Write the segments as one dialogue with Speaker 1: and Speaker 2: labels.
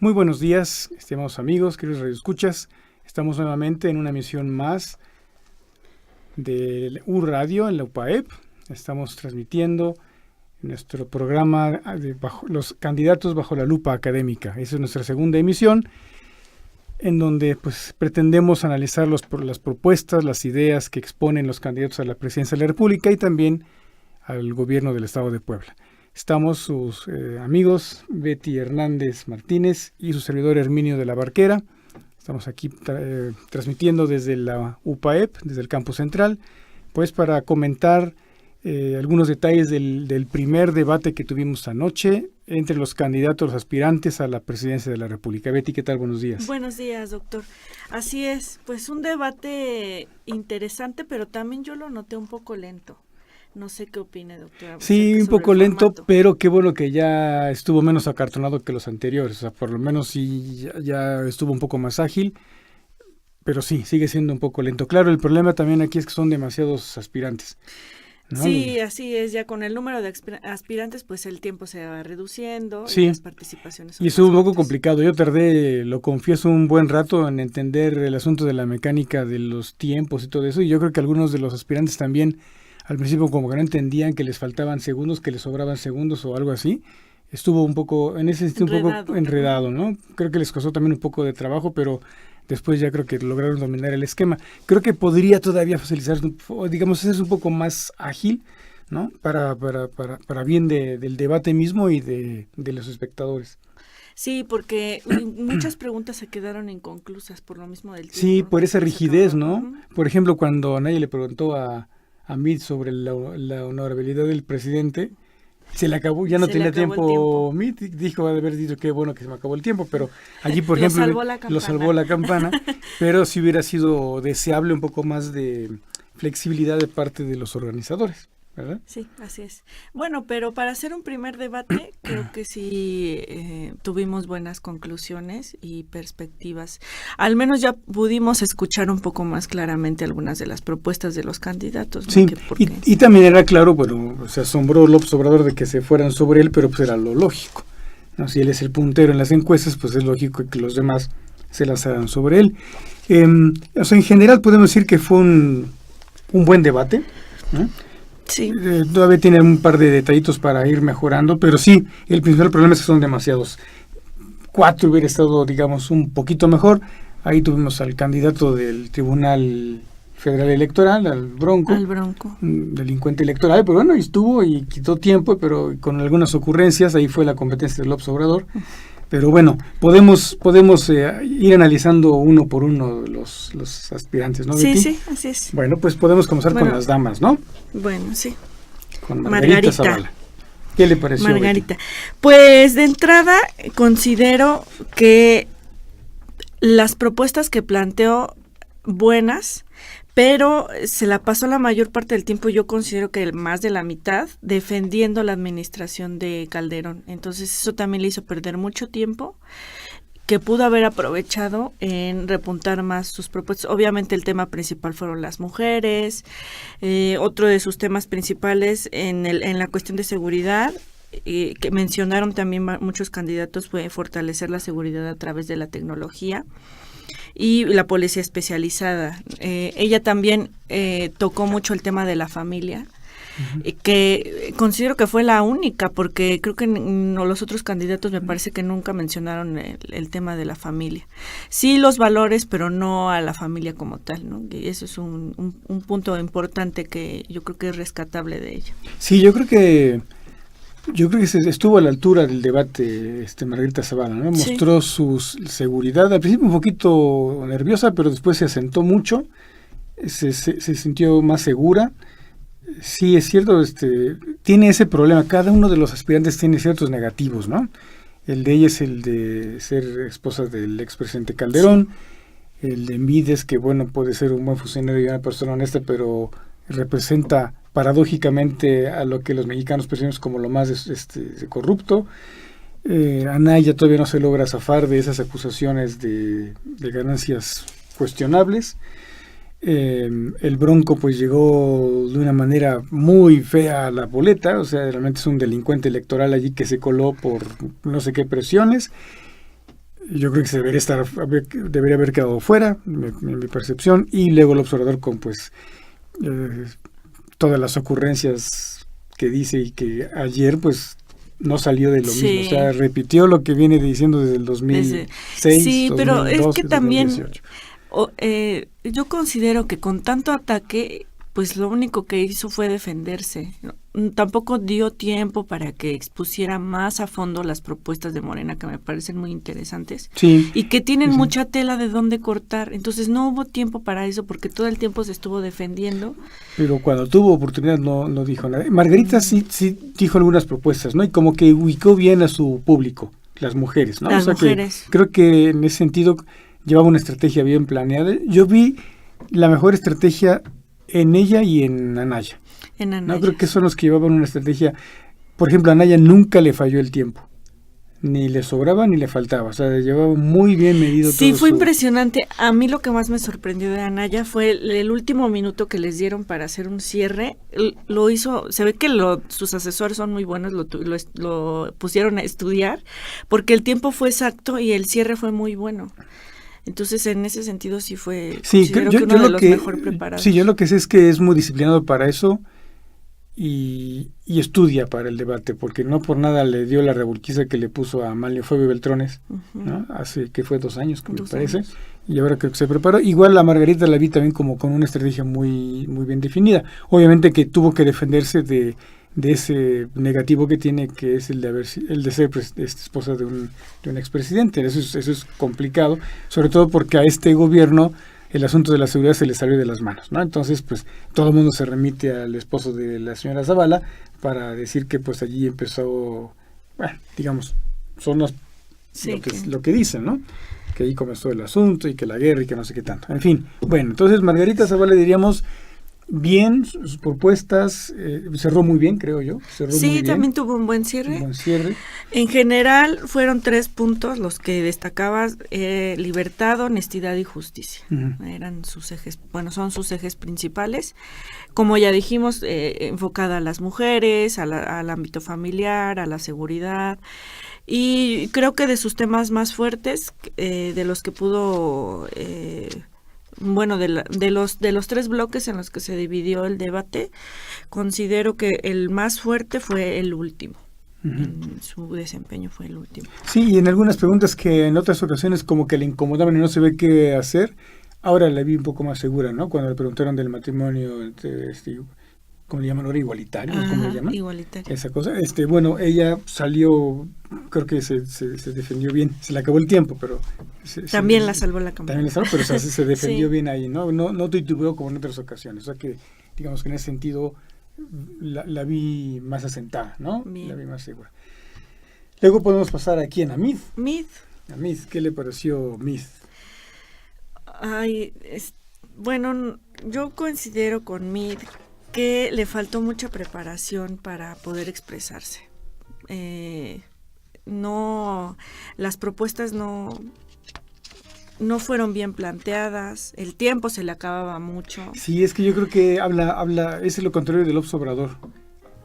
Speaker 1: Muy buenos días, estimados amigos, queridos radioescuchas. Estamos nuevamente en una emisión más de U-Radio en la UPAEP. Estamos transmitiendo nuestro programa de los candidatos bajo la lupa académica. Esa es nuestra segunda emisión, en donde pues pretendemos analizar las propuestas, las ideas que exponen los candidatos a la presidencia de la República y también al gobierno del Estado de Puebla. Estamos sus amigos Betty Hernández Martínez y su servidor Herminio de la Barquera. Estamos aquí transmitiendo desde la UPAEP, desde el campus central, pues para comentar algunos detalles del primer debate que tuvimos anoche entre los candidatos, los aspirantes a la presidencia de la República. Betty, ¿qué tal? Buenos días.
Speaker 2: Buenos días, doctor. Así es, pues un debate interesante, pero también yo lo noté un poco lento. No sé qué opine, doctora.
Speaker 1: Sí, un poco lento, pero qué bueno que ya estuvo menos acartonado que los anteriores. O sea, por lo menos sí ya estuvo un poco más ágil, pero sí, sigue siendo un poco lento. Claro, el problema también aquí es que son demasiados aspirantes, ¿no?
Speaker 2: Sí, así es. Ya con el número de aspirantes, pues el tiempo se va reduciendo.
Speaker 1: Sí,
Speaker 2: y las participaciones son
Speaker 1: y estuvo un poco
Speaker 2: cortas.
Speaker 1: complicado. Yo tardé, lo confieso, un buen rato en entender el asunto de la mecánica de los tiempos y todo eso. Y yo creo que algunos de los aspirantes también al principio como que no entendían que les faltaban segundos, que les sobraban segundos o algo así. Estuvo un poco, en ese sentido, un poco enredado, ¿no? Creo que les costó también un poco de trabajo, pero después ya creo que lograron dominar el esquema. Creo que podría todavía facilitar, digamos, ser un poco más ágil, ¿no? Para bien del debate mismo y de los espectadores.
Speaker 2: Sí, porque muchas preguntas se quedaron inconclusas por lo mismo del tiempo.
Speaker 1: Sí, por esa rigidez,
Speaker 2: acababa,
Speaker 1: ¿no? Por ejemplo, cuando nadie le preguntó a Meade sobre la honorabilidad del presidente, se le acabó, ya no tenía tiempo. Meade dijo, ha de haber dicho qué bueno que se me acabó el tiempo, pero allí, por ejemplo, lo salvó la campana, pero sí hubiera sido deseable un poco más de flexibilidad de parte de los organizadores, ¿verdad?
Speaker 2: Sí, así es. Bueno, pero para hacer un primer debate, creo que sí tuvimos buenas conclusiones y perspectivas. Al menos ya pudimos escuchar un poco más claramente algunas de las propuestas de los candidatos, ¿no?
Speaker 1: Sí, y también era claro, bueno, se asombró López Obrador de que se fueran sobre él, pero pues era lo lógico, ¿no? Si él es el puntero en las encuestas, pues es lógico que los demás se lanzaran sobre él. O sea, en general podemos decir que fue un buen debate, ¿no?
Speaker 2: Sí.
Speaker 1: Todavía tiene un par de detallitos para ir mejorando, pero sí, el principal problema es que son demasiados. 4 hubiera estado, digamos, un poquito mejor. Ahí tuvimos al candidato del Tribunal Federal Electoral, al Bronco. Un delincuente electoral, pero bueno, estuvo y quitó tiempo, pero con algunas ocurrencias, ahí fue la competencia del López Obrador. Pero bueno, podemos ir analizando uno por uno los aspirantes, ¿no, Betty?
Speaker 2: Sí, así es.
Speaker 1: Bueno, pues podemos comenzar con las damas, ¿no?
Speaker 2: Bueno, sí.
Speaker 1: Con Margarita Zavala. ¿Qué le pareció,
Speaker 2: Margarita?
Speaker 1: Betty?
Speaker 2: Pues de entrada considero que las propuestas que planteó buenas, pero se la pasó la mayor parte del tiempo, yo considero que más de la mitad, defendiendo la administración de Calderón. Entonces eso también le hizo perder mucho tiempo, que pudo haber aprovechado en repuntar más sus propuestas. Obviamente el tema principal fueron las mujeres, otro de sus temas principales en la cuestión de seguridad, que mencionaron también muchos candidatos, fue fortalecer la seguridad a través de la tecnología y la policía especializada. Ella también tocó mucho el tema de la familia, que considero que fue la única, porque creo que los otros candidatos me parece que nunca mencionaron el tema de la familia. Sí los valores, pero no a la familia como tal, ¿no? Y eso es un punto importante que yo creo que es rescatable de ella.
Speaker 1: Sí, yo creo que estuvo a la altura del debate Margarita Zavala, ¿no? Mostró su seguridad, al principio un poquito nerviosa, pero después se asentó mucho, se sintió más segura. Sí, es cierto, tiene ese problema, cada uno de los aspirantes tiene ciertos negativos, ¿no? El de ella es el de ser esposa del expresidente Calderón, el de Meade es que, bueno, puede ser un buen funcionario y una persona honesta, pero representa paradójicamente a lo que los mexicanos percibimos como lo más corrupto. Anaya todavía no se logra zafar de esas acusaciones de ganancias cuestionables. El Bronco pues llegó de una manera muy fea a la boleta, o sea, realmente es un delincuente electoral allí que se coló por no sé qué presiones. yo creo que se debería haber quedado fuera, en mi percepción, y luego el observador con pues todas las ocurrencias que dice y que ayer pues no salió de lo mismo, o sea, repitió lo que viene diciendo desde el 2006,
Speaker 2: sí, 2012, pero es que también
Speaker 1: 2018.
Speaker 2: Yo considero que con tanto ataque, pues lo único que hizo fue defenderse. Tampoco dio tiempo para que expusiera más a fondo las propuestas de Morena, que me parecen muy interesantes,
Speaker 1: sí,
Speaker 2: y que tienen
Speaker 1: sí,
Speaker 2: mucha tela de dónde cortar. Entonces no hubo tiempo para eso, porque todo el tiempo se estuvo defendiendo.
Speaker 1: Pero cuando tuvo oportunidad no dijo nada. Margarita sí dijo algunas propuestas, ¿no? Y como que ubicó bien a su público, las mujeres, ¿no?
Speaker 2: Las mujeres.
Speaker 1: Que creo que en ese sentido llevaba una estrategia bien planeada. Yo vi la mejor estrategia en ella y en Anaya. No, creo que son los que llevaban una estrategia. Por ejemplo, a Anaya nunca le falló el tiempo. Ni le sobraba ni le faltaba. O sea, llevaba muy bien medido todo.
Speaker 2: Sí, fue impresionante. A mí lo que más me sorprendió de Anaya fue el último minuto que les dieron para hacer un cierre. Lo hizo, se ve que sus asesores son muy buenos, lo pusieron a estudiar, porque el tiempo fue exacto y el cierre fue muy bueno. Entonces, en ese sentido sí fue, considero que uno de los mejor preparados.
Speaker 1: Sí, yo lo que sé es que es muy disciplinado para eso y estudia para el debate, porque no por nada le dio la revolquiza que le puso a Amalio Fabio Beltrones, ¿no? Hace que fue 2 años, me parece, y ahora creo que se preparó. Igual a Margarita la vi también como con una estrategia muy, muy bien definida. Obviamente que tuvo que defenderse de ese negativo que tiene, que es el de ser esposa de un expresidente. Eso es complicado, sobre todo porque a este gobierno el asunto de la seguridad se le salió de las manos, ¿no? Entonces, pues, todo el mundo se remite al esposo de la señora Zavala para decir que, pues, allí empezó, bueno, digamos, son lo que dicen, ¿no? Que ahí comenzó el asunto y que la guerra y que no sé qué tanto. En fin, bueno, entonces Margarita Zavala, diríamos, bien, sus propuestas, cerró muy bien, creo yo.
Speaker 2: Sí, también tuvo un buen cierre. En general fueron 3 puntos los que destacabas: libertad, honestidad y justicia. Eran sus ejes, son sus ejes principales. Como ya dijimos, enfocada a las mujeres, al ámbito familiar, a la seguridad. Y creo que de sus temas más fuertes, de los que pudo... de los 3 bloques en los que se dividió el debate, considero que el más fuerte fue el último. En su desempeño fue el último.
Speaker 1: Sí, y en algunas preguntas que en otras ocasiones como que le incomodaban y no se ve qué hacer, ahora la vi un poco más segura, ¿no? Cuando le preguntaron del matrimonio entre ¿cómo le llaman ahora? Igualitario, ¿cómo le llaman?
Speaker 2: Igualitario.
Speaker 1: Esa cosa. Bueno, ella salió, creo que se defendió bien. Se le acabó el tiempo, pero...
Speaker 2: También la salvó la campaña.
Speaker 1: También la salvó, pero se defendió bien ahí, ¿no? No titubeó como en otras ocasiones. O sea que, digamos que en ese sentido la vi más asentada, ¿no? Bien. La vi más segura. Luego podemos pasar aquí a Mid. A Mid, ¿qué le pareció Mid?
Speaker 2: Ay, bueno, yo considero con Mid que le faltó mucha preparación para poder expresarse. Las propuestas no fueron bien planteadas, el tiempo se le acababa mucho.
Speaker 1: Sí, es que yo creo que habla, es lo contrario del López Obrador.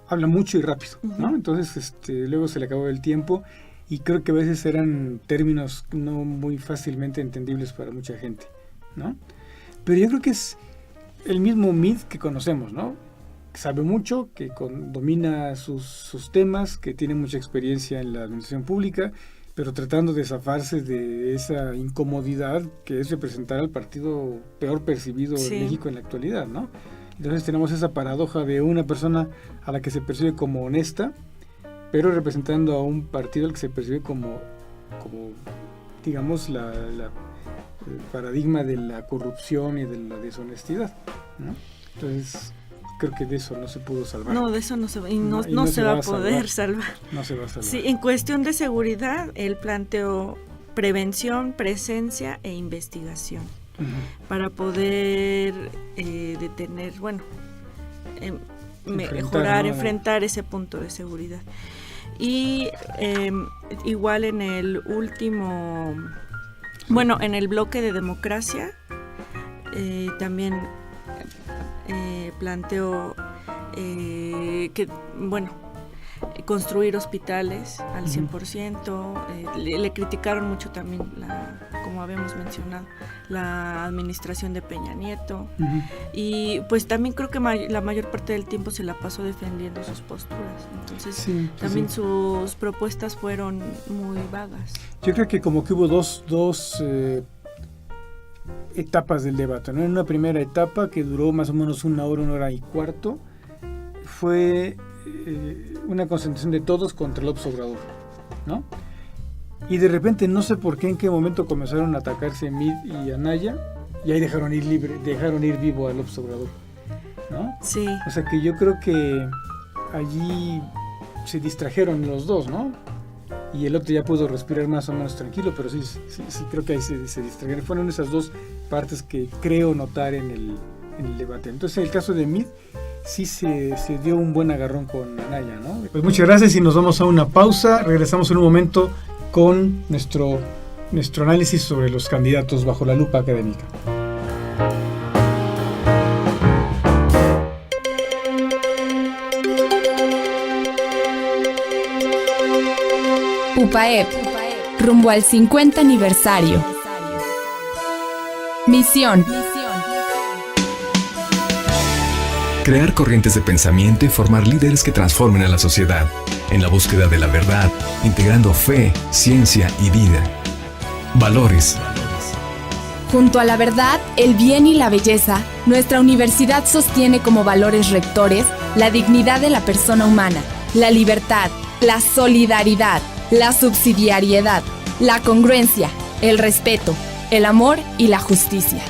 Speaker 1: Habla mucho y rápido, ¿no? Entonces, luego se le acabó el tiempo y creo que a veces eran términos no muy fácilmente entendibles para mucha gente, ¿no? Pero yo creo que es el mismo Mid que conocemos, ¿no? Que sabe mucho, que domina sus temas, que tiene mucha experiencia en la administración pública, pero tratando de zafarse de esa incomodidad que es representar al partido peor percibido en México en la actualidad, ¿no? Entonces tenemos esa paradoja de una persona a la que se percibe como honesta, pero representando a un partido al que se percibe como digamos, el paradigma de la corrupción y de la deshonestidad, ¿no? Entonces, creo que de eso no se pudo salvar.
Speaker 2: No, de eso no se va, no se va a poder salvar.
Speaker 1: No se va a salvar.
Speaker 2: Sí, en cuestión de seguridad, él planteó prevención, presencia e investigación para poder detener, enfrentar ese punto de seguridad. Y igual en el último, en el bloque de democracia, también planteó que, construir hospitales al 100%. Le criticaron mucho también, como habíamos mencionado, la administración de Peña Nieto. Y pues también creo que la mayor parte del tiempo se la pasó defendiendo sus posturas. Entonces también sus propuestas fueron muy vagas.
Speaker 1: Yo creo que como que hubo dos etapas del debate, ¿no? En una primera etapa que duró más o menos 1 hora y cuarto, fue una concentración de todos contra López Obrador, ¿no? Y de repente, no sé por qué, en qué momento comenzaron a atacarse Mid y Anaya, y ahí dejaron ir vivo a López Obrador, ¿no?
Speaker 2: Sí.
Speaker 1: O sea que yo creo que allí se distrajeron los dos, ¿no? Y el otro ya pudo respirar más o menos tranquilo, pero sí creo que ahí se distrajeron. Fueron esas dos partes que creo notar en el debate. Entonces, en el caso de Mid, sí se dio un buen agarrón con Anaya, ¿no? Pues muchas gracias y nos vamos a una pausa. Regresamos en un momento con nuestro análisis sobre los candidatos bajo la lupa académica.
Speaker 3: UPAEP, rumbo al 50 aniversario. Misión:
Speaker 4: crear corrientes de pensamiento y formar líderes que transformen a la sociedad, en la búsqueda de la verdad, integrando fe, ciencia y vida. Valores.
Speaker 3: Junto a la verdad, el bien y la belleza, nuestra universidad sostiene como valores rectores la dignidad de la persona humana, la libertad, la solidaridad, la subsidiariedad, la congruencia, el respeto, el amor y la justicia.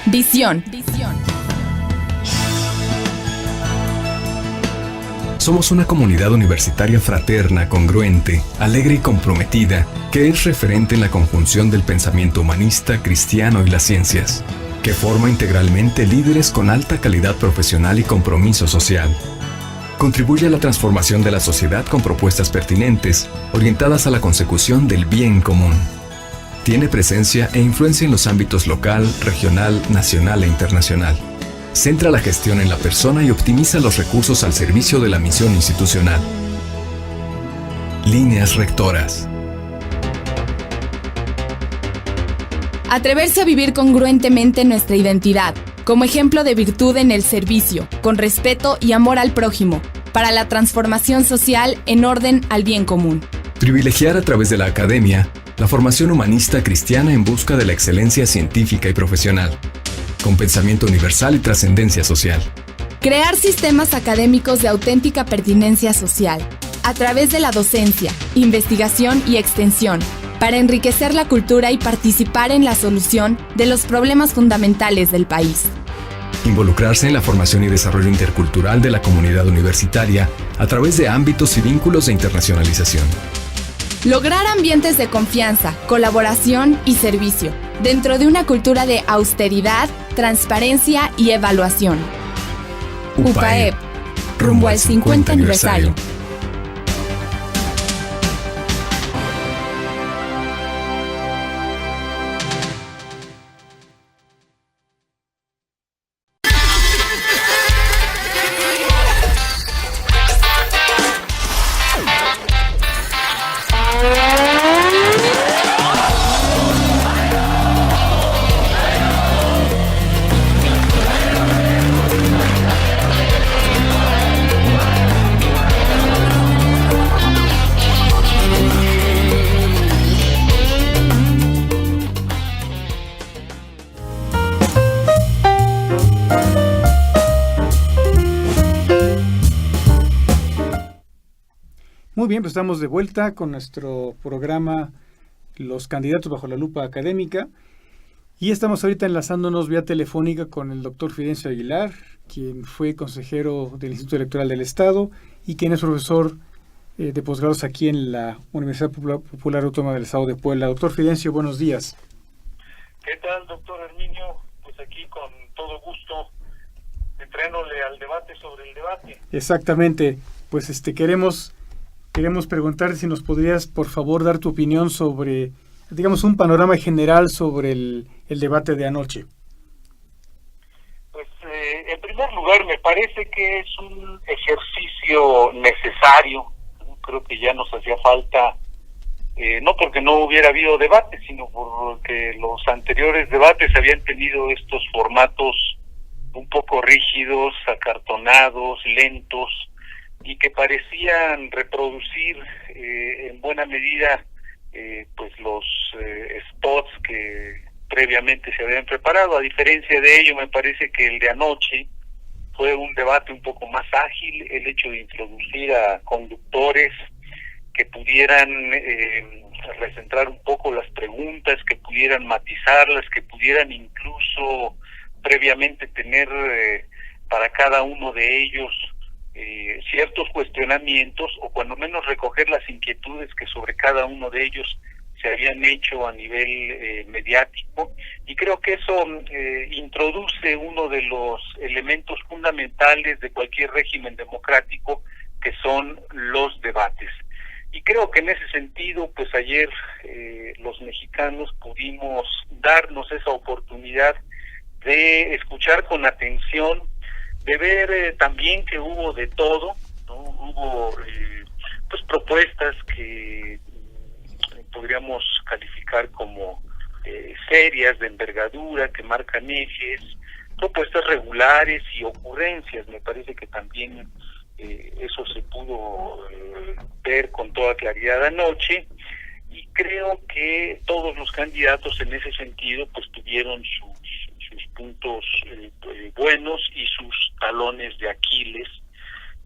Speaker 3: Visión.
Speaker 4: Somos una comunidad universitaria fraterna, congruente, alegre y comprometida, que es referente en la conjunción del pensamiento humanista, cristiano y las ciencias, que forma integralmente líderes con alta calidad profesional y compromiso social. Contribuye a la transformación de la sociedad con propuestas pertinentes, orientadas a la consecución del bien común. Tiene presencia e influencia en los ámbitos local, regional, nacional e internacional. Centra la gestión en la persona y optimiza los recursos al servicio de la misión institucional. Líneas rectoras.
Speaker 3: Atreverse a vivir congruentemente nuestra identidad, como ejemplo de virtud en el servicio, con respeto y amor al prójimo, para la transformación social en orden al bien común.
Speaker 4: Privilegiar a través de la academia la formación humanista cristiana en busca de la excelencia científica y profesional, con pensamiento universal y trascendencia social.
Speaker 3: Crear sistemas académicos de auténtica pertinencia social, a través de la docencia, investigación y extensión, para enriquecer la cultura y participar en la solución de los problemas fundamentales del país.
Speaker 4: Involucrarse en la formación y desarrollo intercultural de la comunidad universitaria a través de ámbitos y vínculos de internacionalización.
Speaker 3: Lograr ambientes de confianza, colaboración y servicio, dentro de una cultura de austeridad, transparencia y evaluación. UPAEP, rumbo al 50 aniversario.
Speaker 1: Muy bien, pues estamos de vuelta con nuestro programa Los candidatos bajo la lupa académica y estamos ahorita enlazándonos vía telefónica con el doctor Fidencio Aguilar, quien fue consejero del Instituto Electoral del Estado y quien es profesor de posgrados aquí en la Universidad Popular Autónoma del Estado de Puebla. Doctor Fidencio, buenos días.
Speaker 5: ¿Qué tal, doctor Herminio? Pues aquí con todo gusto, entréndole al debate sobre el debate.
Speaker 1: Exactamente, pues queremos preguntar si nos podrías, por favor, dar tu opinión sobre, digamos, un panorama general sobre el debate de anoche.
Speaker 5: Pues En primer lugar, me parece que es un ejercicio necesario. Creo que ya nos hacía falta, no porque no hubiera habido debate, sino porque los anteriores debates habían tenido estos formatos un poco rígidos, acartonados, lentos, y que parecían reproducir en buena medida pues los spots que previamente se habían preparado. A diferencia de ello, me parece que el de anoche fue un debate un poco más ágil, el hecho de introducir a conductores que pudieran recentrar un poco las preguntas, que pudieran matizarlas, que pudieran incluso previamente tener para cada uno de ellos ciertos cuestionamientos, o cuando menos recoger las inquietudes que sobre cada uno de ellos se habían hecho a nivel mediático. Y creo que eso introduce uno de los elementos fundamentales de cualquier régimen democrático, que son los debates. Y creo que en ese sentido, pues ayer los mexicanos pudimos darnos esa oportunidad de escuchar con atención, de ver también que hubo de todo, ¿no? Hubo pues propuestas que podríamos calificar como serias, de envergadura, que marcan ejes, propuestas regulares y ocurrencias. Me parece que también eso se pudo ver con toda claridad anoche, y creo que todos los candidatos en ese sentido pues tuvieron sus puntos buenos y sus talones de Aquiles,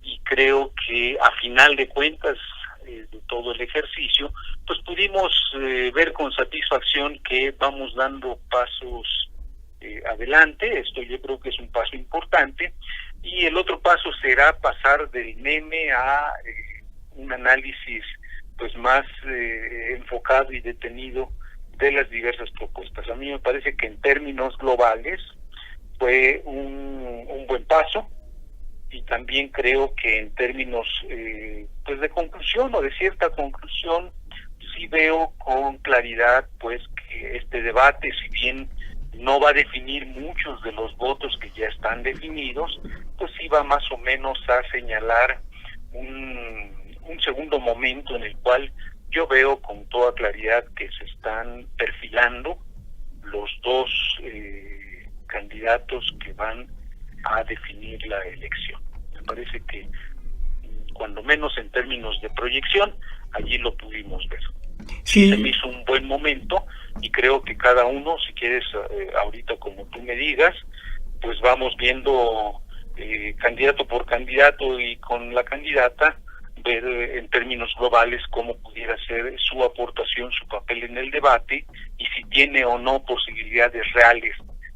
Speaker 5: y creo que a final de cuentas de todo el ejercicio pues pudimos ver con satisfacción que vamos dando pasos adelante. Esto yo creo que es un paso importante, y el otro paso será pasar del meme a un análisis pues más enfocado y detenido de las diversas propuestas. A mí me parece que en términos globales fue un buen paso, y también creo que en términos pues de conclusión o de cierta conclusión, sí veo con claridad pues que este debate, si bien no va a definir muchos de los votos que ya están definidos, pues sí va más o menos a señalar un segundo momento en el cual yo veo con toda claridad que se están perfilando los dos candidatos que van a definir la elección. Me parece que, cuando menos en términos de proyección, allí lo pudimos ver.
Speaker 1: Sí.
Speaker 5: Se me hizo un buen momento, y creo que cada uno, si quieres, ahorita como tú me digas, pues vamos viendo candidato por candidato y con la candidata, ver en términos globales cómo pudiera ser su aportación, su papel en el debate, y si tiene o no posibilidades reales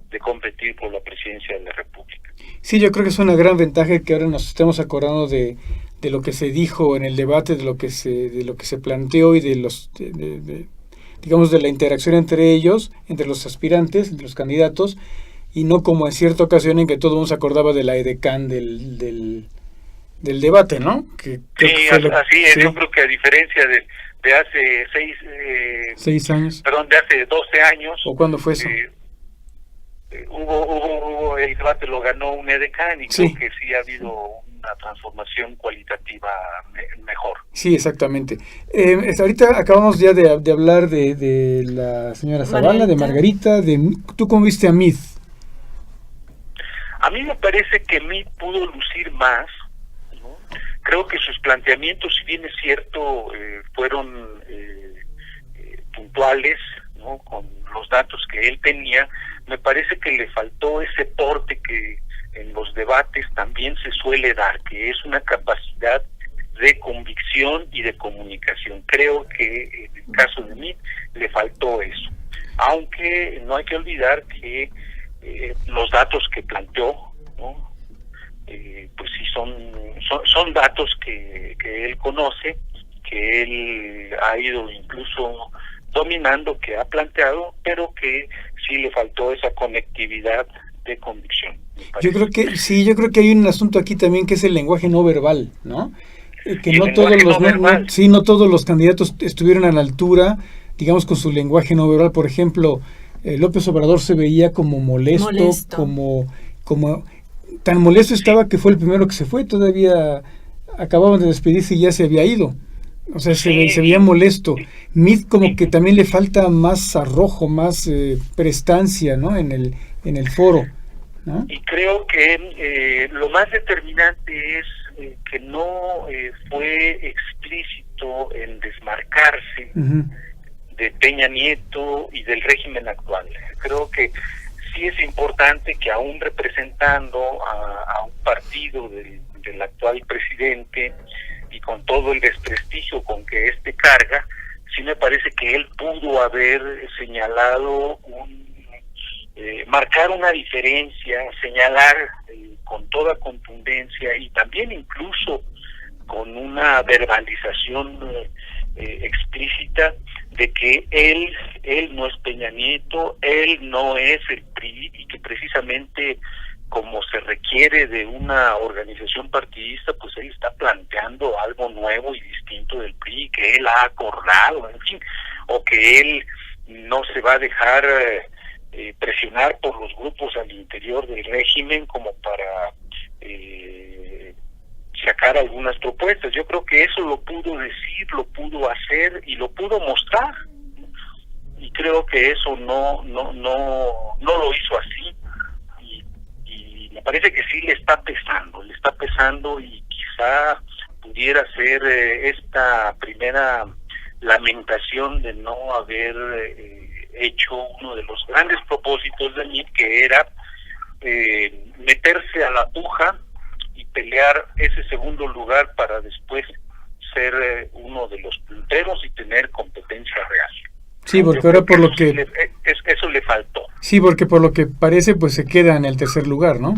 Speaker 5: de competir por la presidencia de la República.
Speaker 1: Sí, yo creo que es una gran ventaja que ahora nos estemos acordando de lo que se dijo en el debate, de lo que se planteó, y de los digamos de la interacción entre ellos, entre los aspirantes, entre los candidatos, y no como en cierta ocasión en que todo el mundo se acordaba de la edecán del debate, ¿no?
Speaker 5: Sí, así es. Sí. Yo creo que a diferencia de hace
Speaker 1: 6 años,
Speaker 5: perdón, de hace 12 años,
Speaker 1: ¿o cuándo fue eso?
Speaker 5: Hubo el debate lo ganó un edecán, y sí, creo que sí ha habido una transformación cualitativa mejor.
Speaker 1: Sí, exactamente. Ahorita acabamos ya de hablar de la señora Zavala, de Margarita. ¿Tú cómo viste a Meade?
Speaker 5: A mí me parece que Meade pudo lucir más, ¿no? Creo que sus planteamientos, si bien es cierto, fueron puntuales, ¿no? Con los datos que él tenía. Me parece que le faltó ese porte que en los debates también se suele dar, que es una capacidad de convicción y de comunicación. Creo que en el caso de mí le faltó eso, aunque no hay que olvidar que los datos que planteó, ¿no? Pues sí son datos que él conoce, que él ha ido incluso dominando, que ha planteado, pero que sí le faltó esa conectividad de convicción.
Speaker 1: Yo creo que hay un asunto aquí también, que es el lenguaje no verbal, ¿no? Que no todos los candidatos estuvieron a la altura, digamos, con su lenguaje no verbal. Por ejemplo, López Obrador se veía como molesto. como tan molesto estaba que fue el primero que se fue, todavía acababan de despedirse y ya se había ido. O sea, se veía molesto. Meade como que también le falta más arrojo, más prestancia, ¿no? En el foro, ¿no?
Speaker 5: Y creo que lo más determinante es que no fue explícito en desmarcarse de Peña Nieto y del régimen actual. Creo que sí es importante que aún representando a un partido del actual presidente y con todo el desprestigio con que éste carga, sí me parece que él pudo haber señalado marcar una diferencia, señalar con toda contundencia y también incluso con una verbalización explícita de que él no es Peña Nieto, él no es el PRI, y que precisamente como se requiere de una organización partidista, pues él está planteando algo nuevo y distinto del PRI, que él ha acordado, en fin, o que él no se va a dejar presionar por los grupos al interior del régimen como para sacar algunas propuestas. Yo creo que eso lo pudo decir, lo pudo hacer y lo pudo mostrar, y creo que eso no lo hizo así, y me parece que sí le está pesando y quizá pudiera ser esta primera lamentación de no haber hecho uno de los grandes propósitos de Meade, que era meterse a la puja y pelear ese segundo lugar para después ser uno de los punteros y tener competencia real.
Speaker 1: Sí, porque ahora por lo que...
Speaker 5: Eso le faltó.
Speaker 1: Sí, porque por lo que parece, pues se queda en el tercer lugar, ¿no?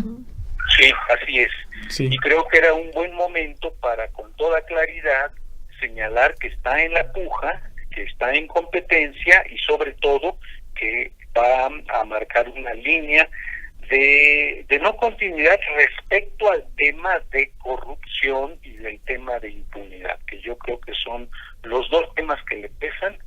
Speaker 5: Sí, así es.
Speaker 1: Sí.
Speaker 5: Y creo que era un buen momento para, con toda claridad, señalar que está en la puja, que está en competencia y sobre todo que va a marcar una línea de no continuidad respecto al tema de corrupción y del tema de impunidad, que yo creo que son los dos temas que le pesan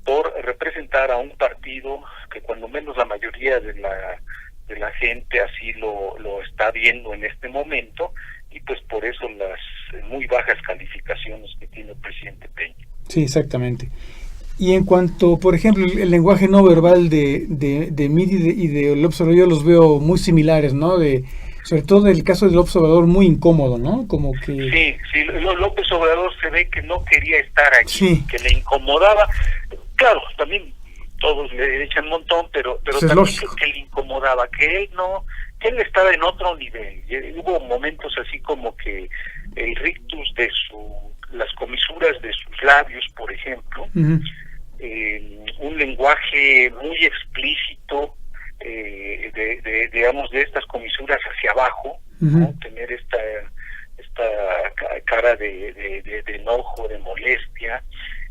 Speaker 5: por representar a un partido que cuando menos la mayoría de la gente así lo está viendo en este momento, y pues por eso las muy bajas calificaciones que tiene el presidente Peña.
Speaker 1: Sí, exactamente. Y en cuanto, por ejemplo, el lenguaje no verbal de Meade y de López Obrador, yo los veo muy similares, ¿no? Sobre todo en el caso de López Obrador, muy incómodo, ¿no? Como que...
Speaker 5: Sí, López Obrador se ve que no quería estar aquí,
Speaker 1: sí,
Speaker 5: que le incomodaba. Claro, también todos le echan un montón, pero
Speaker 1: pues
Speaker 5: también que le incomodaba, que él estaba en otro nivel. Hubo momentos así como que el rictus de las comisuras de sus labios, por ejemplo, un lenguaje muy explícito digamos, de estas comisuras hacia abajo, ¿no? Tener esta cara de enojo, de molestia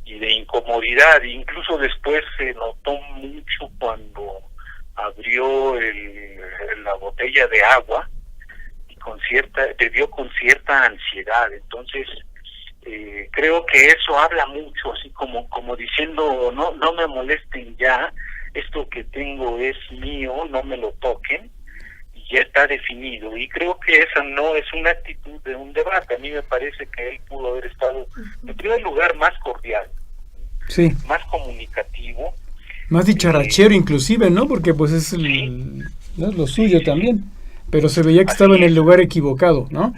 Speaker 5: y de incomodidad. Incluso después se notó mucho cuando abrió la botella de agua y bebió con cierta ansiedad. Entonces creo que eso habla mucho, así como diciendo no me molesten ya, esto que tengo es mío, no me lo toquen, y ya está definido. Y creo que esa no es una actitud de un debate. A mí me parece que él pudo haber estado en primer lugar más cordial,
Speaker 1: sí,
Speaker 5: más comunicativo,
Speaker 1: más dicharachero inclusive, ¿no? Porque pues es ¿no? Lo suyo también, pero se veía que estaba en el lugar equivocado, ¿no?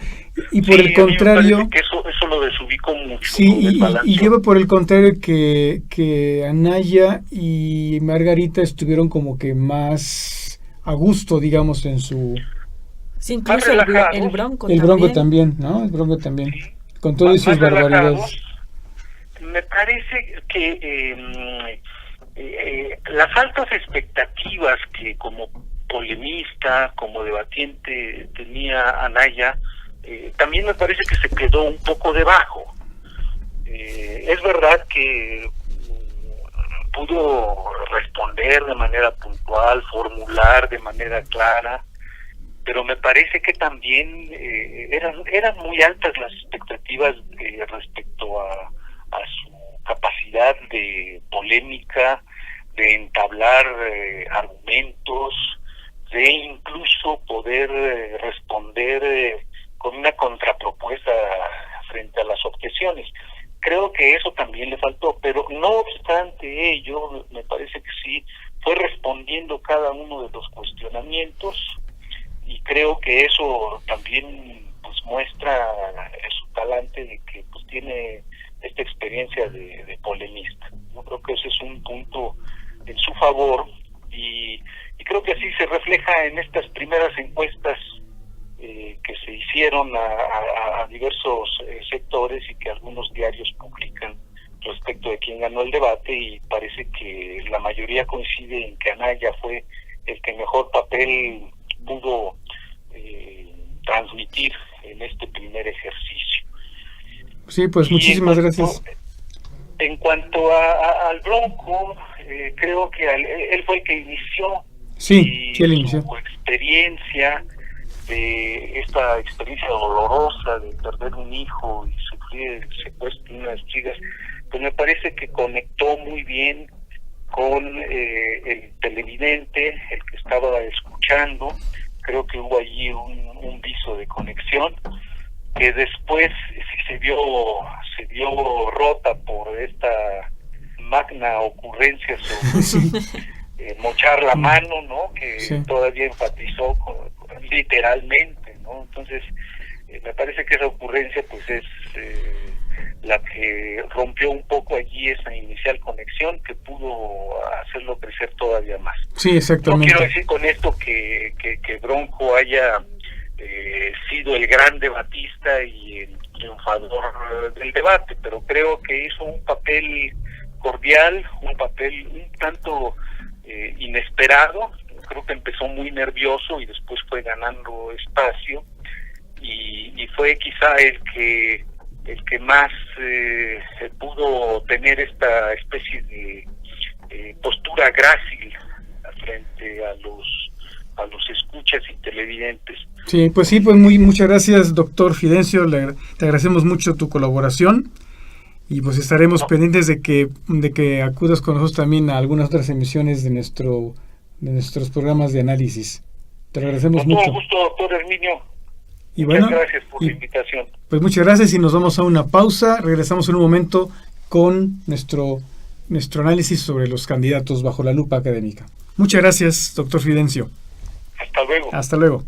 Speaker 1: Y por el contrario,
Speaker 5: que eso lo desubicó mucho.
Speaker 1: Sí, y lleva por el contrario que Anaya y Margarita estuvieron como que más a gusto, digamos, en su...
Speaker 2: Sí, incluso el Bronco
Speaker 1: también. El Bronco también, ¿no? El Bronco también, sí, con todas sus barbaridades.
Speaker 5: Me parece que las altas expectativas que como polemista, como debatiente tenía Anaya, también me parece que se quedó un poco debajo. Es verdad que pudo responder de manera puntual, formular de manera clara, pero me parece que también eran muy altas las expectativas respecto a su capacidad de polémica, de entablar argumentos, de incluso poder responder responder con una contrapropuesta frente a las objeciones. Creo que eso también le faltó, pero no obstante ello, me parece que sí fue respondiendo cada uno de los cuestionamientos, y creo que eso también pues muestra su talante de que pues tiene esta experiencia de polemista. Yo creo que ese es un punto en su favor, y creo que así se refleja en estas primeras encuestas que se hicieron a diversos sectores y que algunos diarios publican respecto de quién ganó el debate, y parece que la mayoría coincide en que Anaya fue el que mejor papel pudo transmitir en este primer ejercicio.
Speaker 1: Sí, pues muchísimas gracias.
Speaker 5: En cuanto al Bronco, creo que él fue el que inició.
Speaker 1: Sí, él inició.
Speaker 5: Su experiencia, de esta experiencia dolorosa de perder un hijo y sufrir el secuestro de unas chicas, pues me parece que conectó muy bien con el televidente, el que estaba escuchando. Creo que hubo allí un viso de conexión que después sí se vio rota por esta magna ocurrencia sobre mochar la mano, ¿no? Que sí, todavía enfatizó literalmente, ¿no? Entonces me parece que esa ocurrencia pues es la que rompió un poco allí esa inicial conexión, que pudo hacerlo crecer todavía más.
Speaker 1: Sí, exactamente.
Speaker 5: No quiero decir con esto que Bronco haya sido el gran debatista y el triunfador del debate, pero creo que hizo un papel cordial, un papel un tanto inesperado. Creo que empezó muy nervioso y después fue ganando espacio, y fue quizá el que más pudo tener esta especie de postura grácil frente a los escuchas y televidentes.
Speaker 1: Sí, pues muchas gracias, doctor Fidencio, te agradecemos mucho tu colaboración, y pues estaremos pendientes de que acudas con nosotros también a algunas otras emisiones de nuestros programas de análisis. Te lo agradecemos mucho.
Speaker 5: Con todo gusto, doctor Herminio.
Speaker 1: Y
Speaker 5: muchas gracias por la invitación.
Speaker 1: Pues muchas gracias, y nos vamos a una pausa. Regresamos en un momento con nuestro análisis sobre los candidatos bajo la lupa académica. Muchas gracias, doctor Fidencio.
Speaker 5: Hasta luego.
Speaker 1: Hasta luego.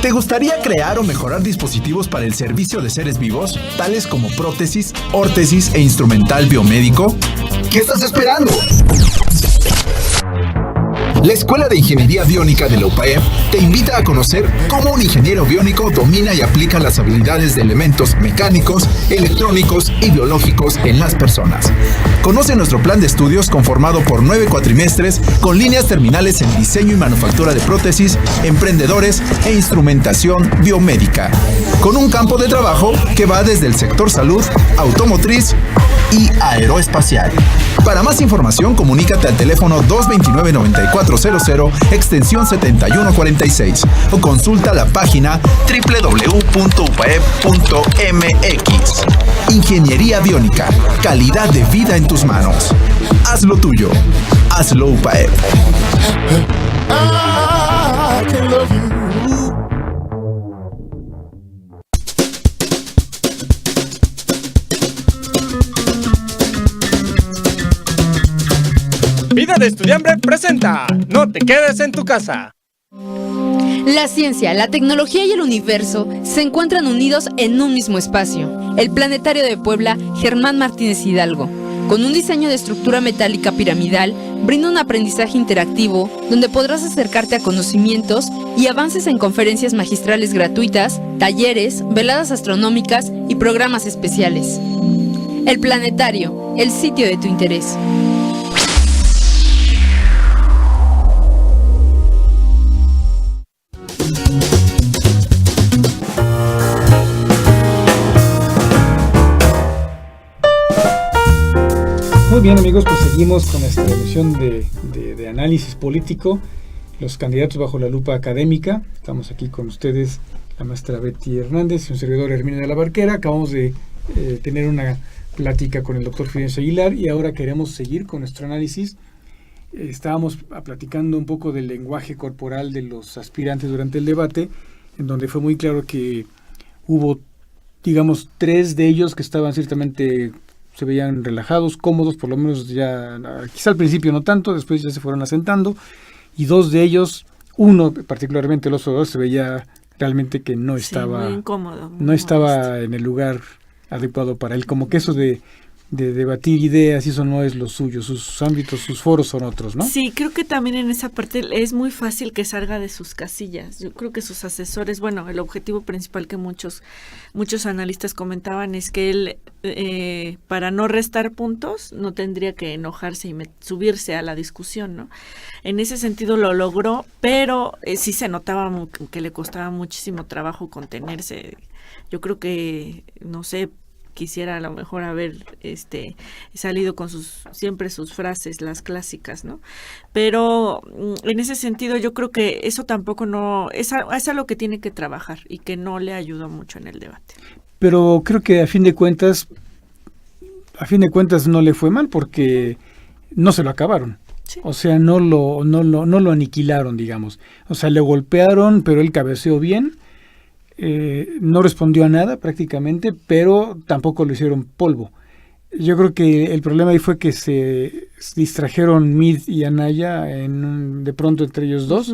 Speaker 6: ¿Te gustaría crear o mejorar dispositivos para el servicio de seres vivos, tales como prótesis, órtesis e instrumental biomédico? ¿Qué estás esperando? La Escuela de Ingeniería Biónica de la UPAEP te invita a conocer cómo un ingeniero biónico domina y aplica las habilidades de elementos mecánicos, electrónicos y biológicos en las personas. Conoce nuestro plan de estudios conformado por 9 cuatrimestres con líneas terminales en diseño y manufactura de prótesis, emprendedores e instrumentación biomédica, con un campo de trabajo que va desde el sector salud, automotriz y aeroespacial. Para más información, comunícate al teléfono 229-9400, extensión 7146, o consulta la página www.upaep.mx. Ingeniería biónica, calidad de vida en tus manos. Hazlo tuyo. Hazlo UPAEP.
Speaker 7: Vida de Estudiambre presenta No te quedes en tu casa.
Speaker 8: La ciencia, la tecnología y el universo se encuentran unidos en un mismo espacio. El Planetario de Puebla, Germán Martínez Hidalgo, con un diseño de estructura metálica piramidal, brinda un aprendizaje interactivo donde podrás acercarte a conocimientos y avances en conferencias magistrales gratuitas, talleres, veladas astronómicas y programas especiales. El Planetario, el sitio de tu interés.
Speaker 1: Muy bien, amigos, pues seguimos con esta emisión de análisis político, los candidatos bajo la lupa académica. Estamos aquí con ustedes, la maestra Betty Hernández y un servidor Herminio de la Barquera. Acabamos de tener una plática con el doctor Fidencio Aguilar y ahora queremos seguir con nuestro análisis. Estábamos platicando un poco del lenguaje corporal de los aspirantes durante el debate, en donde fue muy claro que hubo, digamos, 3 de ellos que estaban ciertamente, se veían relajados, cómodos, por lo menos ya, quizá al principio no tanto, después ya se fueron asentando, y 2 de ellos, uno particularmente el observador, se veía realmente que no estaba,
Speaker 2: muy incómodo, muy
Speaker 1: no estaba en el lugar adecuado para él, como que eso de debatir ideas y eso no es lo suyo, sus ámbitos, sus foros son otros, ¿no?
Speaker 2: Sí, creo que también en esa parte es muy fácil que salga de sus casillas. Yo creo que sus asesores, bueno, el objetivo principal que muchos analistas comentaban es que él, para no restar puntos, no tendría que enojarse y subirse a la discusión, ¿no? En ese sentido lo logró, pero sí se notaba que le costaba muchísimo trabajo contenerse. Yo creo que, no sé, quisiera a lo mejor haber salido con siempre sus frases, las clásicas, ¿no? Pero en ese sentido yo creo que eso tampoco es a lo que tiene que trabajar y que no le ayudó mucho en el debate.
Speaker 1: Pero creo que a fin de cuentas no le fue mal porque no se lo acabaron. Sí. O sea, no lo aniquilaron, digamos. O sea, le golpearon, pero él cabeceó bien. No respondió a nada prácticamente, pero tampoco lo hicieron polvo. Yo creo que el problema ahí fue que se distrajeron Meade y Anaya de pronto entre ellos dos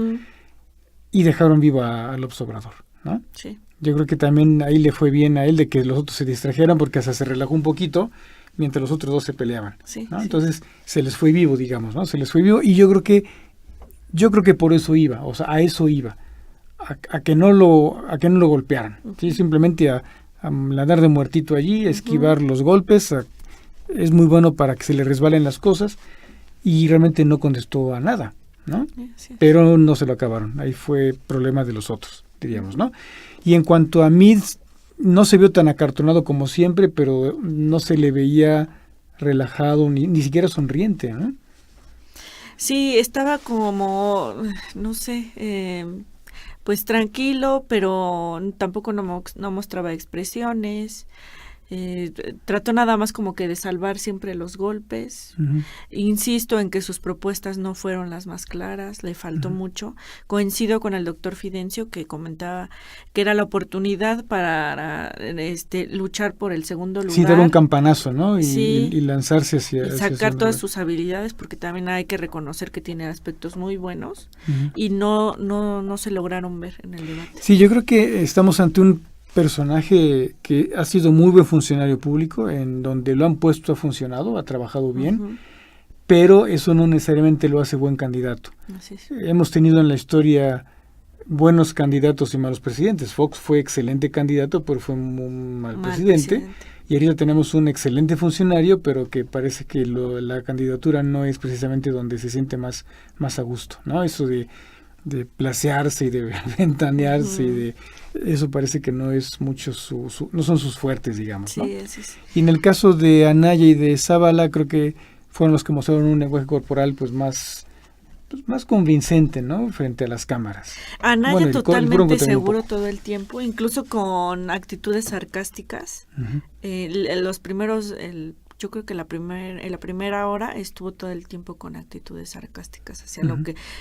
Speaker 1: y dejaron viva al observador, ¿no? Sí. Yo creo que también ahí le fue bien a él de que los otros se distrajeran porque hasta se relajó un poquito mientras los otros 2 se peleaban, sí, ¿no? Sí. Entonces se les fue vivo, digamos, ¿no? Se les fue vivo y yo creo que por eso iba, o sea, a eso iba. A que no lo golpearan, ¿sí? Simplemente a andar de muertito allí, esquivar los golpes, es muy bueno para que se le resbalen las cosas y realmente no contestó a nada, ¿no? Sí. Pero no se lo acabaron, ahí fue problema de los otros, diríamos, ¿no? Y en cuanto a Meade, no se vio tan acartonado como siempre, pero no se le veía relajado, ni siquiera sonriente, ¿no?
Speaker 2: Sí, estaba como, no sé, pues tranquilo, pero tampoco no mostraba expresiones. Trató nada más como que de salvar siempre los golpes. Insisto en que sus propuestas no fueron las más claras, le faltó mucho. Coincido con el doctor Fidencio que comentaba que era la oportunidad para luchar por el segundo lugar.
Speaker 1: Sí, dar un campanazo, ¿no?
Speaker 2: Sí,
Speaker 1: y lanzarse hacia
Speaker 2: sacar todas sus habilidades, porque también hay que reconocer que tiene aspectos muy buenos y no se lograron ver en el debate.
Speaker 1: Sí, yo creo que estamos ante un personaje que ha sido muy buen funcionario público, en donde lo han puesto, ha funcionado, ha trabajado bien, pero eso no necesariamente lo hace buen candidato. Así es. Hemos tenido en la historia buenos candidatos y malos presidentes. Fox fue excelente candidato, pero fue un mal presidente. Y ahorita tenemos un excelente funcionario, pero que parece que la candidatura no es precisamente donde se siente más a gusto, ¿no? Eso de placearse y de ventanearse y de eso parece que no es mucho no son sus fuertes, digamos, ¿no? Sí. Y en el caso de Anaya y de Zavala creo que fueron los que mostraron un lenguaje corporal pues más convincente, ¿no? Frente a las cámaras.
Speaker 2: Anaya totalmente seguro todo el tiempo, incluso con actitudes sarcásticas. Los primeros yo creo que en la primera hora estuvo todo el tiempo con actitudes sarcásticas hacia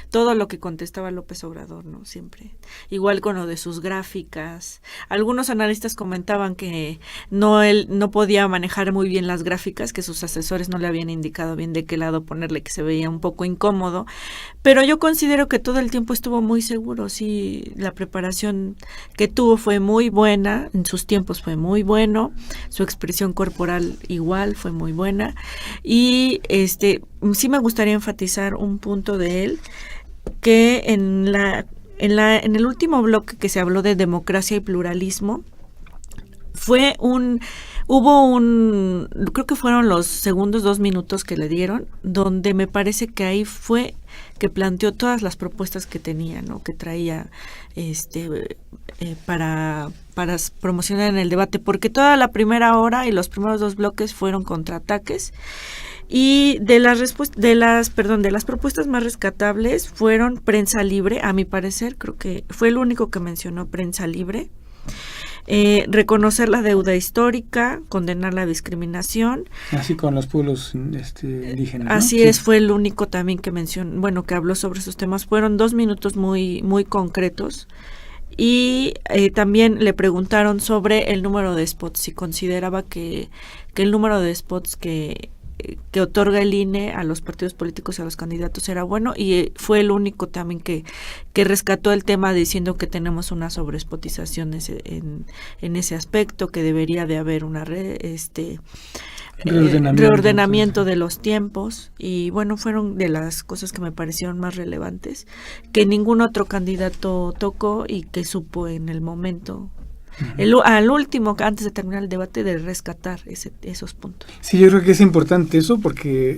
Speaker 2: todo lo que contestaba López Obrador, ¿no? Siempre. Igual con lo de sus gráficas. Algunos analistas comentaban que él no podía manejar muy bien las gráficas, que sus asesores no le habían indicado bien de qué lado ponerle, que se veía un poco incómodo. Pero yo considero que todo el tiempo estuvo muy seguro. Sí, la preparación que tuvo fue muy buena, en sus tiempos fue muy bueno, su expresión corporal igual fue muy buena y sí me gustaría enfatizar un punto de él que en el último bloque que se habló de democracia y pluralismo creo que fueron los segundos 2 minutos que le dieron, donde me parece que ahí fue que planteó todas las propuestas que tenía, ¿no? Que traía para promocionar en el debate, porque toda la primera hora y los primeros 2 bloques fueron contraataques. Y de las propuestas más rescatables fueron prensa libre, a mi parecer, creo que fue el único que mencionó prensa libre. reconocer la deuda histórica, condenar la discriminación.
Speaker 1: Así con los pueblos indígenas, ¿no?
Speaker 2: Así es, fue el único también que que habló sobre esos temas. Fueron 2 minutos muy, muy concretos. Y también le preguntaron sobre el número de spots, si consideraba que el número de spots que otorga el INE a los partidos políticos y a los candidatos era bueno, y fue el único también que rescató el tema diciendo que tenemos una sobrespotización en ese aspecto, que debería de haber una reordenamiento de los tiempos. Y bueno, fueron de las cosas que me parecieron más relevantes, que ningún otro candidato tocó y que supo en el momento, al último, antes de terminar el debate, de rescatar esos puntos.
Speaker 1: Sí, yo creo que es importante eso, porque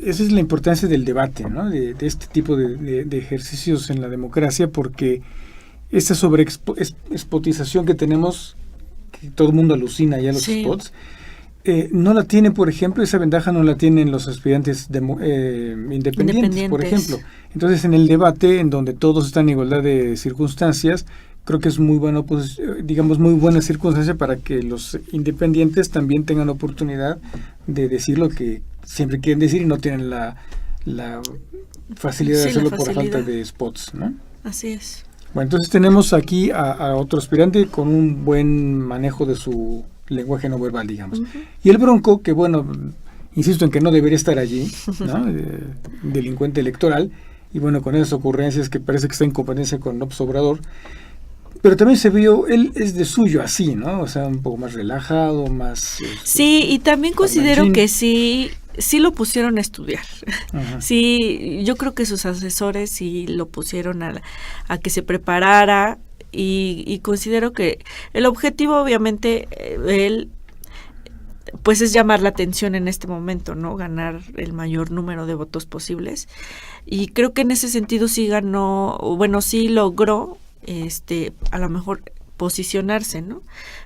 Speaker 1: esa es la importancia del debate, ¿no? De este tipo de ejercicios en la democracia, porque esta sobreexpotización que tenemos, que todo el mundo alucina ya los spots, no la tiene, por ejemplo, esa ventaja no la tienen los aspirantes independientes, por ejemplo. Entonces, en el debate, en donde todos están en igualdad de circunstancias, creo que es muy bueno, pues, digamos, muy buena circunstancia para que los independientes también tengan oportunidad de decir lo que siempre quieren decir y no tienen la facilidad de hacerlo por falta de spots, ¿no?
Speaker 2: Así es.
Speaker 1: Bueno, entonces tenemos aquí a otro aspirante con un buen manejo de su lenguaje no verbal, digamos. Y el Bronco, que bueno, insisto en que no debería estar allí, ¿no? Delincuente electoral, y bueno, con esas ocurrencias que parece que está en competencia con López Obrador. Pero también se vio, él es de suyo así, ¿no? O sea, un poco más relajado, más...
Speaker 2: Sí, y también considero que sí lo pusieron a estudiar. Ajá. Sí, yo creo que sus asesores sí lo pusieron a que se preparara, y considero que el objetivo, obviamente, él, pues es llamar la atención en este momento, ¿no? Ganar el mayor número de votos posibles. Y creo que en ese sentido sí ganó, bueno, sí logró a lo mejor posicionarse, ¿no?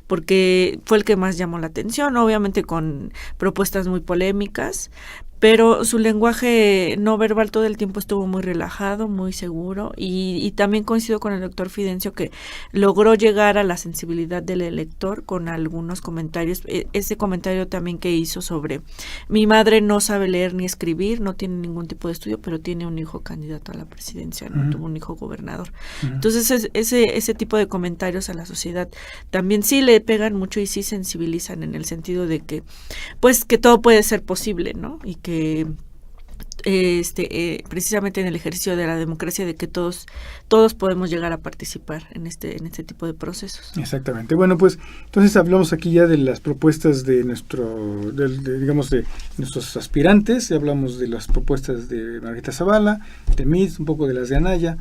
Speaker 2: Porque fue el que más llamó la atención, obviamente con propuestas muy polémicas, pero su lenguaje no verbal todo el tiempo estuvo muy relajado, muy seguro, y también coincido con el doctor Fidencio que logró llegar a la sensibilidad del elector con algunos comentarios. Ese comentario también que hizo sobre: mi madre no sabe leer ni escribir, no tiene ningún tipo de estudio, pero tiene un hijo candidato a la presidencia, no tuvo un hijo gobernador. Entonces ese tipo de comentarios a la sociedad también sí le pegan mucho y sí sensibilizan, en el sentido de que, pues, que todo puede ser posible, ¿no? Y que precisamente en el ejercicio de la democracia, de que todos podemos llegar a participar en este tipo de procesos.
Speaker 1: Exactamente. Bueno, pues entonces hablamos aquí ya de las propuestas de digamos de nuestros aspirantes, ya hablamos de las propuestas de Margarita Zavala, de Mid, un poco de las de Anaya,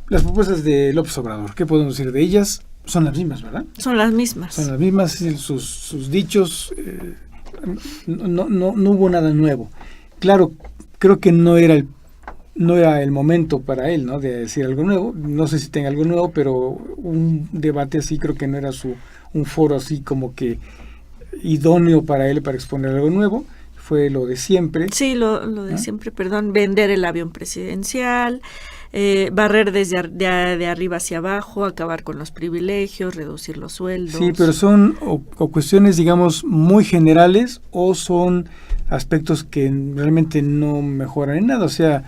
Speaker 1: las propuestas de López Obrador. ¿Qué podemos decir de ellas? Son las mismas, ¿verdad?
Speaker 2: Son las mismas.
Speaker 1: Son las mismas, sus dichos, no hubo nada nuevo. Claro, creo que no era el momento para él, ¿no? De decir algo nuevo. No sé si tenga algo nuevo, pero un debate así creo que no era un foro así como que idóneo para él para exponer algo nuevo. Fue lo de siempre.
Speaker 2: Sí, lo de siempre, vender el avión presidencial, barrer desde de arriba hacia abajo, acabar con los privilegios, reducir los sueldos.
Speaker 1: Sí, pero son o cuestiones, digamos, muy generales, o son aspectos que realmente no mejoran en nada. O sea,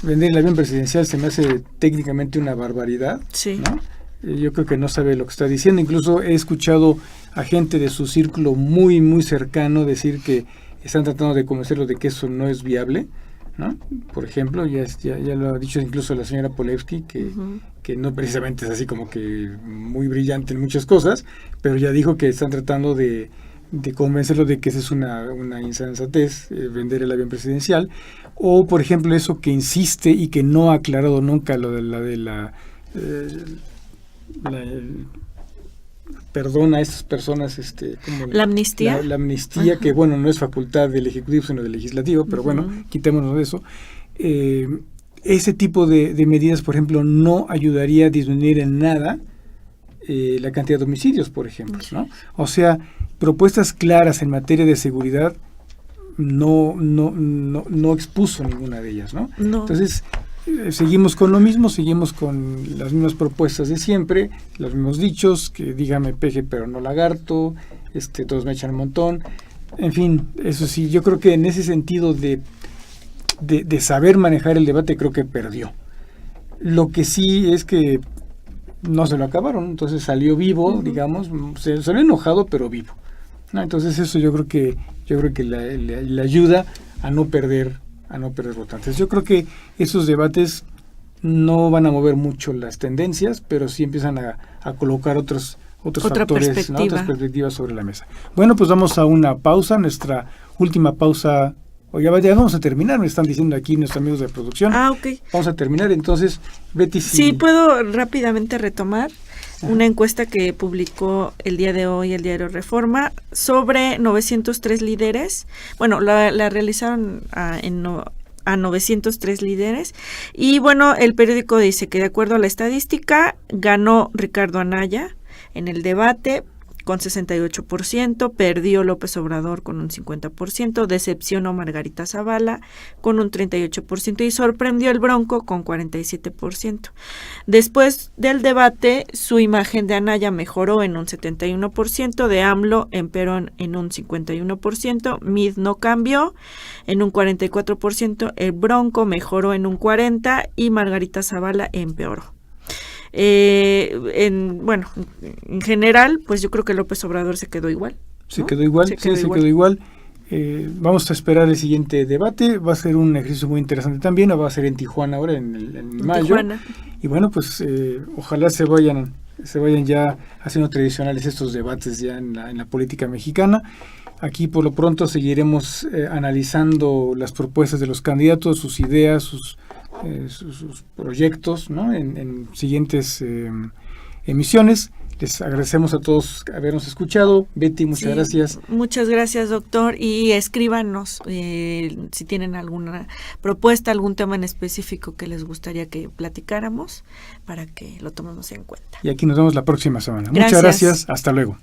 Speaker 1: vender el avión presidencial se me hace técnicamente una barbaridad,
Speaker 2: sí,
Speaker 1: ¿no? Yo creo que no sabe lo que está diciendo. Incluso he escuchado a gente de su círculo muy, muy cercano decir que están tratando de convencerlo de que eso no es viable, ¿no? Por ejemplo, ya lo ha dicho incluso la señora Polevsky, que no precisamente es así como que muy brillante en muchas cosas, pero ya dijo que están tratando de convencerlo de que esa es una insensatez, vender el avión presidencial. O, por ejemplo, eso que insiste y que no ha aclarado nunca, lo de la perdona a estas personas, como
Speaker 2: la amnistía.
Speaker 1: La amnistía, que bueno, no es facultad del Ejecutivo, sino del Legislativo, pero bueno, quitémonos de eso. Ese tipo de medidas, por ejemplo, no ayudaría a disminuir en nada la cantidad de homicidios, por ejemplo, ¿no? O sea, propuestas claras en materia de seguridad no expuso ninguna de ellas, ¿no?
Speaker 2: No.
Speaker 1: Entonces, seguimos con lo mismo, seguimos con las mismas propuestas de siempre, los mismos dichos, que dígame peje pero no lagarto, todos me echan un montón, en fin, eso sí, yo creo que en ese sentido de saber manejar el debate creo que perdió. Lo que sí es que no se lo acabaron, entonces salió vivo, digamos, se salió enojado pero vivo, ¿no? Entonces eso yo creo que le ayuda a no perder votantes. Yo creo que esos debates no van a mover mucho las tendencias, pero sí empiezan a colocar otros factores, ¿no? Otras perspectivas sobre la mesa. Bueno, pues vamos a una pausa, nuestra última pausa. Ya vamos a terminar, me están diciendo aquí nuestros amigos de producción.
Speaker 2: Ok.
Speaker 1: Vamos a terminar, entonces, Betty.
Speaker 2: Sí, puedo rápidamente retomar una encuesta que publicó el día de hoy el diario Reforma sobre 903 líderes. Bueno, la realizaron a 903 líderes. Y bueno, el periódico dice que de acuerdo a la estadística, ganó Ricardo Anaya en el debate con 68%, perdió López Obrador con un 50%, decepcionó Margarita Zavala con un 38% y sorprendió el Bronco con 47%. Después del debate, su imagen de Anaya mejoró en un 71%, de AMLO empeoró en un 51%, Mid no cambió en un 44%, el Bronco mejoró en un 40% y Margarita Zavala empeoró. En general, pues yo creo que López Obrador se quedó igual.
Speaker 1: Se quedó igual. Vamos a esperar el siguiente debate. Va a ser un ejercicio muy interesante también. Va a ser en Tijuana ahora, en mayo.
Speaker 2: Tijuana.
Speaker 1: Y bueno, pues ojalá se vayan ya haciendo tradicionales estos debates ya en la política mexicana. Aquí por lo pronto seguiremos analizando las propuestas de los candidatos, sus ideas, sus proyectos, ¿no? en siguientes emisiones. Les agradecemos a todos habernos escuchado. Betty, muchas gracias.
Speaker 2: Muchas gracias, doctor, y escríbanos si tienen alguna propuesta, algún tema en específico que les gustaría que platicáramos para que lo tomemos en cuenta.
Speaker 1: Y aquí nos vemos la próxima semana. Muchas gracias, hasta luego.